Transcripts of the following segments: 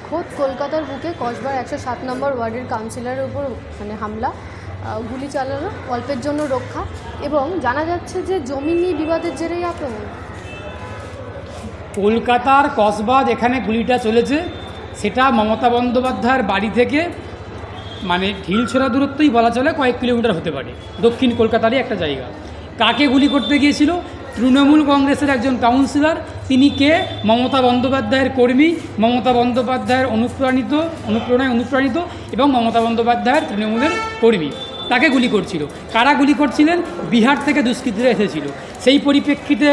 খোদ কলকাতার বুকে কসবার 107 নম্বর ওয়ার্ডের কাউন্সিলরের উপর হামলা, গুলি চালানো, অল্পের জন্য রক্ষা, এবং জানা যাচ্ছে যে জমি নিয়ে বিবাদের জেরেই আক্রমণ। কলকাতার কসবা যেখানে গুলিটা চলেছে সেটা মমতা বন্দ্যোপাধ্যায়ের বাড়ি থেকে ঢিলছোড়া দূরত্বই বলা চলে, কয়েক কিলোমিটার হতে পারে, দক্ষিণ কলকাতারই একটা জায়গা। কাকে গুলি করতে গিয়েছিল? তৃণমূল কংগ্রেসের একজন কাউন্সিলর। তিনি কে? মমতা বন্দ্যোপাধ্যায়ের কর্মী, মমতা বন্দ্যোপাধ্যায়ের অনুপ্রাণিত এবং মমতা বন্দ্যোপাধ্যায়ের তৃণমূলের কর্মী। তাকে গুলি করছিল। কারা গুলি করছিলেন? বিহার থেকে দুষ্কৃতীরা এসেছিল। সেই পরিপ্রেক্ষিতে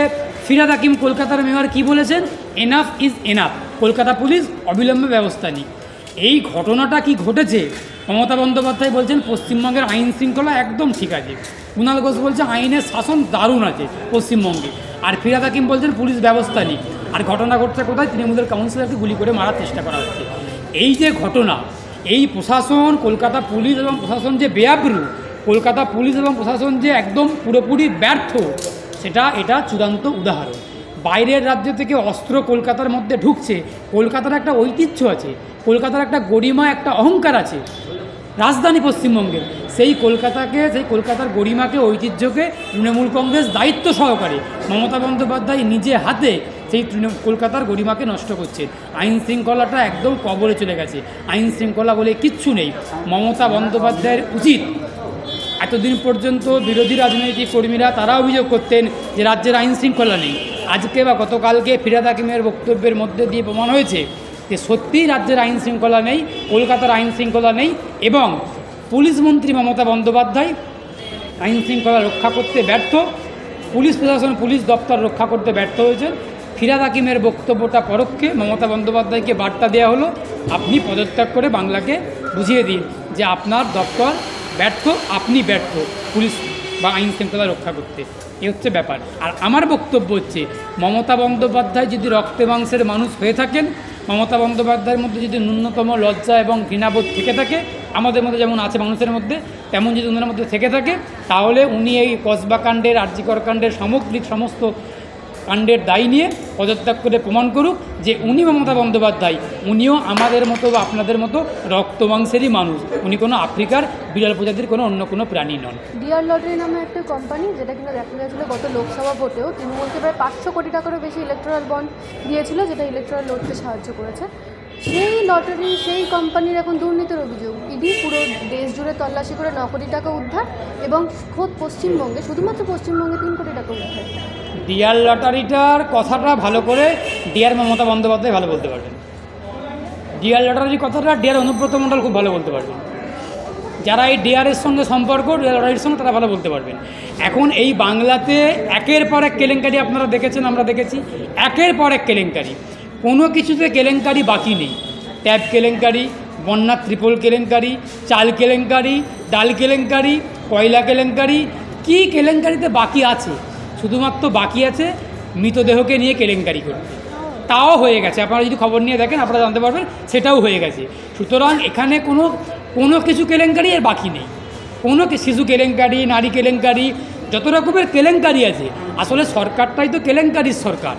ফিরহাদ হাকিম কলকাতার মেয়র কি বলেছেন? Enough is enough, Kolkata police অবিলম্বে ব্যবস্থা নিক। এই ঘটনাটা কি ঘটেছে? মমতা বন্দ্যোপাধ্যায় বলছেন পশ্চিমবঙ্গের আইন শৃঙ্খলা একদম ঠিক আছে। কুণাল ঘোষ বলছে আইনের শাসন দারুণ আছে পশ্চিমবঙ্গে। আর ফিরহাদ হাকিম বলছেন পুলিশ ব্যবস্থা নিক। আর ঘটনা ঘটছে কোথায়? তৃণমূলের কাউন্সিলরকে গুলি করে মারার চেষ্টা করা হচ্ছে। এই যে ঘটনা, এই প্রশাসন, কলকাতা পুলিশ এবং প্রশাসন যে বেআব্রু, কলকাতা পুলিশ এবং প্রশাসন যে একদম পুরোপুরি ব্যর্থ, এটা চূড়ান্ত উদাহরণ। বাইরের রাজ্য থেকে অস্ত্র কলকাতার মধ্যে ঢুকছে। কলকাতার একটা ঐতিহ্য আছে, কলকাতার একটা গরিমা, একটা অহংকার আছে, রাজধানী পশ্চিমবঙ্গের। সেই কলকাতার গরিমাকে, ঐতিহ্যকে তৃণমূল কংগ্রেস দায়িত্ব সহকারে, মমতা বন্দ্যোপাধ্যায় নিজে হাতে সেই কলকাতার গরিমাকে নষ্ট করছে। আইন শৃঙ্খলাটা একদম কবরে চলে গেছে। আইন শৃঙ্খলা বলে কিচ্ছু নেই। মমতা বন্দ্যোপাধ্যায়ের উচিত, এতদিন পর্যন্ত বিরোধী রাজনৈতিক কর্মীরা তারা অভিযোগ করতেন যে রাজ্যের আইন শৃঙ্খলা নেই। আজকে বা গতকালকে ফিরহাদ হাকিমের বক্তব্যের মধ্যে দিয়ে প্রমাণ হয়েছে যে সত্যিই রাজ্যের আইন শৃঙ্খলা নেই, কলকাতার আইন শৃঙ্খলা নেই, এবং পুলিশ মন্ত্রী মমতা বন্দ্যোপাধ্যায় আইন শৃঙ্খলা রক্ষা করতে ব্যর্থ, পুলিশ প্রশাসন, পুলিশ দপ্তর রক্ষা করতে ব্যর্থ হয়েছেন। ফিরহাদ হাকিমের বক্তব্যটা পরোক্ষে মমতা বন্দ্যোপাধ্যায়কে বার্তা দেওয়া হলো, আপনি পদত্যাগ করে বাংলাকে বুঝিয়ে দিন যে আপনার দপ্তর ব্যর্থ, আপনি ব্যর্থ পুলিশ বা আইন শৃঙ্খলা রক্ষা করতে। এ হচ্ছে ব্যাপার। আর আমার বক্তব্য হচ্ছে, মমতা বন্দ্যোপাধ্যায় যদি রক্তে মাংসের মানুষ হয়ে থাকেন, মমতা বন্দ্যোপাধ্যায়ের মধ্যে যদি ন্যূনতম লজ্জা এবং ঘৃণাবোধ থেকে থাকে, আমাদের মধ্যে যেমন আছে মানুষের মধ্যে, তেমন যদি ওনার মধ্যে থেকে থাকে, তাহলে উনি এই কসবা কাণ্ডের, আরজিকর কাণ্ডের সামগ্রিক সমস্ত কাণ্ডের দায় নিয়ে পদত্যাগ করে প্রমাণ করুক যে উনি মমতা বন্দ্যোপাধ্যায়, উনিও আমাদের মতো বা আপনাদের মতো রক্তমাংসেরই মানুষ। উনি কোনো আফ্রিকার বিরল প্রজাতির অন্য কোনো প্রাণী নন। ডিআর লটারি নামে একটা কোম্পানি, যেটা কিনা দেখা গেছিলো গত লোকসভা ভোটেও তৃণমূলকে প্রায় 500 কোটি টাকারও বেশি ইলেকট্রাল বন্ড দিয়েছিল, যেটা ইলেকট্রাল লড়তে সাহায্য করেছে। সেই লটারি, সেই কোম্পানির এখন দুর্নীতির অভিযোগ। ইডি পুরো দেশ জুড়ে তল্লাশি করে 9 কোটি টাকা উদ্ধার, এবং খোদ পশ্চিমবঙ্গে, শুধুমাত্র পশ্চিমবঙ্গে 3 কোটি টাকা উদ্ধার। ডিআর লটারিটার কথাটা ভালো করে ডিআর মমতা বন্দ্যোপাধ্যায় ভালো বলতে পারবেন। ডিআর লটারির কথাটা ডিআর অনুব্রত মণ্ডল খুব ভালো বলতে পারবেন। যারা এই ডিআরের সঙ্গে সম্পর্ক, ডিআর লটারির সঙ্গে, তারা ভালো বলতে পারবেন। এখন এই বাংলাতে একের পর এক কেলেঙ্কারি আপনারা দেখেছেন, আমরা দেখেছি, একের পর এক কেলেঙ্কারি। কোনো কিছুতে কেলেঙ্কারি বাকি নেই। ট্যাব কেলেঙ্কারি, বন্যার ত্রিপল কেলেঙ্কারি, চাল কেলেঙ্কারি, ডাল কেলেঙ্কারি, কয়লা কেলেঙ্কারি, কী কেলেঙ্কারিতে বাকি আছে? শুধুমাত্র বাকি আছে মৃতদেহকে নিয়ে কেলেঙ্কারি করতে। তাও হয়ে গেছে, আপনারা যদি খবর নিয়ে দেখেন আপনারা জানতে পারবেন, সেটাও হয়ে গেছে। সুতরাং এখানে কোনো কিছু কেলেঙ্কারি আর বাকি নেই। কোনো শিশু কেলেঙ্কারি, নারী কেলেঙ্কারি, যত রকমের কেলেঙ্কারি আছে। আসলে সরকারটাই তো কেলেঙ্কারির সরকার,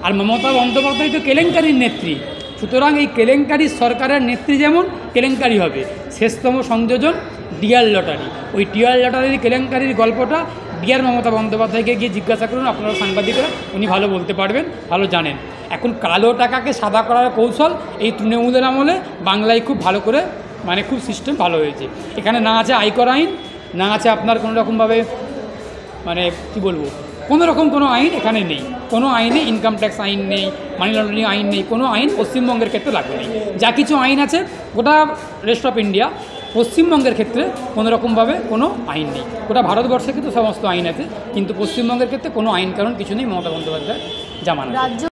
আর মমতা বন্দ্যোপাধ্যায় তো কেলেঙ্কারির নেত্রী। সুতরাং এই কেলেঙ্কারির সরকারের নেত্রী যেমন কেলেঙ্কারি হবে। শেষতম সংযোজন ডিআর লটারি। ওই ডিআর লটারির কেলেঙ্কারির গল্পটা ডিআর মমতা বন্দ্যোপাধ্যায়কে গিয়ে জিজ্ঞাসা করুন, আপনারা সাংবাদিকরা, উনি ভালো বলতে পারবেন, ভালো জানেন। এখন কালো টাকাকে সাদা করার কৌশল এই তৃণমূলের আমলে বাংলায় খুব ভালো করে, খুব সিস্টেম ভালো হয়েছে। এখানে না আছে আয়কর আইন, না আছে আপনার কোনো রকমভাবে কী বলবো, কোনো রকম কোনো আইন এখানে নেই। কোনো আইনে ইনকাম ট্যাক্স আইন নেই, মানি লন্ডারিং আইন নেই, কোনো আইন পশ্চিমবঙ্গের ক্ষেত্রে লাগু নেই। যা কিছু আইন আছে গোটা রেস্ট অফ ইন্ডিয়া, পশ্চিমবঙ্গের ক্ষেত্রে কোনো রকমভাবে কোনো আইন নেই। গোটা ভারতবর্ষে কিন্তু সমস্ত আইন আছে, কিন্তু পশ্চিমবঙ্গের ক্ষেত্রে কোনো আইন কারণ কিছু নেই। মমতা বন্দ্যোপাধ্যায় জামানা।